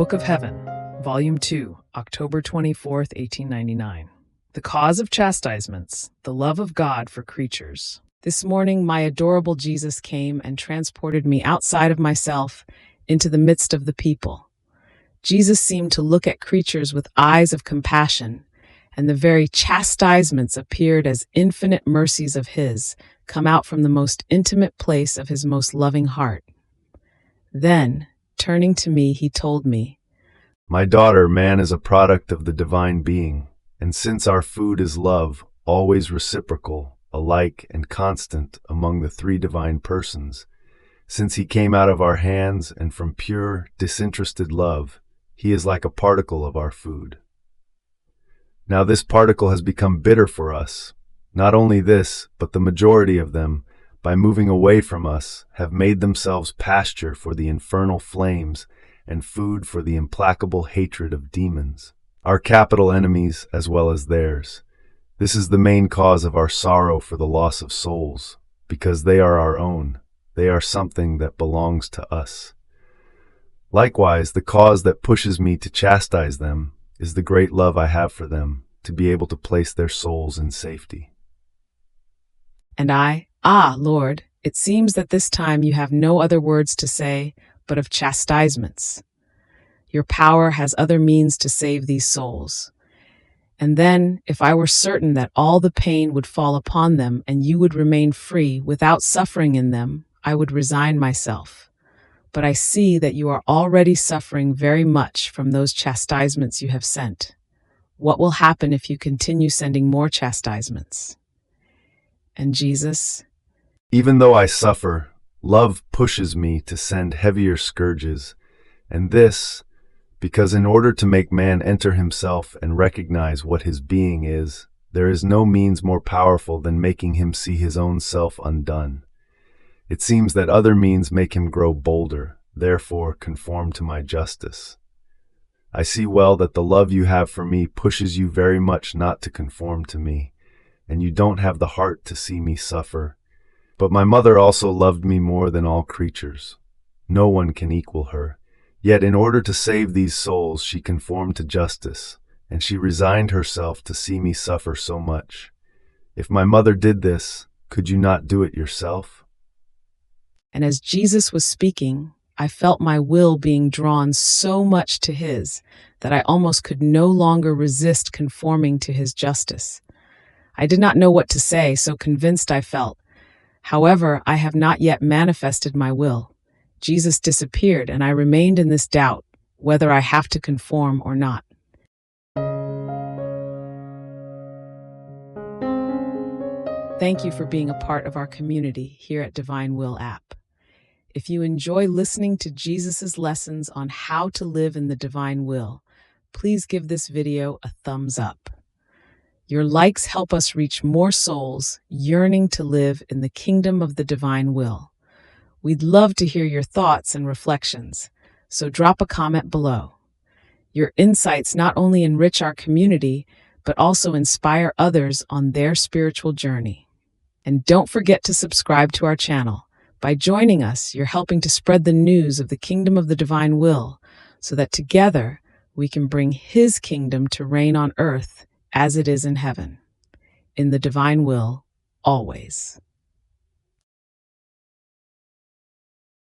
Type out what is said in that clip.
Book of Heaven, Volume 2, October 24th, 1899. The Cause of Chastisements, the Love of God for Creatures. This morning, my adorable Jesus came and transported me outside of myself into the midst of the people. Jesus seemed to look at creatures with eyes of compassion, and the very chastisements appeared as infinite mercies of his, come out from the most intimate place of his most loving heart. Then, turning to me, he told me, "My daughter, man is a product of the divine being, and since our food is love, always reciprocal, alike and constant among the three divine persons, since he came out of our hands and from pure, disinterested love, he is like a particle of our food. Now this particle has become bitter for us. Not only this, but the majority of them, by moving away from us, have made themselves pasture for the infernal flames and food for the implacable hatred of demons, our capital enemies as well as theirs. This is the main cause of our sorrow for the loss of souls, because they are our own. They are something that belongs to us. Likewise, the cause that pushes me to chastise them is the great love I have for them, to be able to place their souls in safety." And I, Lord, it seems that this time you have no other words to say but of chastisements. Your power has other means to save these souls. And then, if I were certain that all the pain would fall upon them and you would remain free without suffering in them, I would resign myself. But I see that you are already suffering very much from those chastisements you have sent. What will happen if you continue sending more chastisements? And Jesus, "Even though I suffer, love pushes me to send heavier scourges, and this, because in order to make man enter himself and recognize what his being is, there is no means more powerful than making him see his own self undone. It seems that other means make him grow bolder, therefore conform to my justice. I see well that the love you have for me pushes you very much not to conform to me, and you don't have the heart to see me suffer. But my mother also loved me more than all creatures. No one can equal her. Yet in order to save these souls, she conformed to justice, and she resigned herself to see me suffer so much. If my mother did this, could you not do it yourself?" and as Jesus was speaking, I felt my will being drawn so much to his that I almost could no longer resist conforming to his justice. I did not know what to say, so convinced I felt. However, I have not yet manifested my will. Jesus disappeared, and I remained in this doubt, whether I have to conform or not. Thank you for being a part of our community here at Divine Will app. If you enjoy listening to Jesus' lessons on how to live in the divine will, please give this video a thumbs up. Your likes help us reach more souls yearning to live in the kingdom of the divine will. We'd love to hear your thoughts and reflections, so drop a comment below. Your insights not only enrich our community, but also inspire others on their spiritual journey. And don't forget to subscribe to our channel. By joining us, you're helping to spread the news of the kingdom of the divine will, so that together we can bring his kingdom to reign on earth as it is in heaven. In the divine will, always.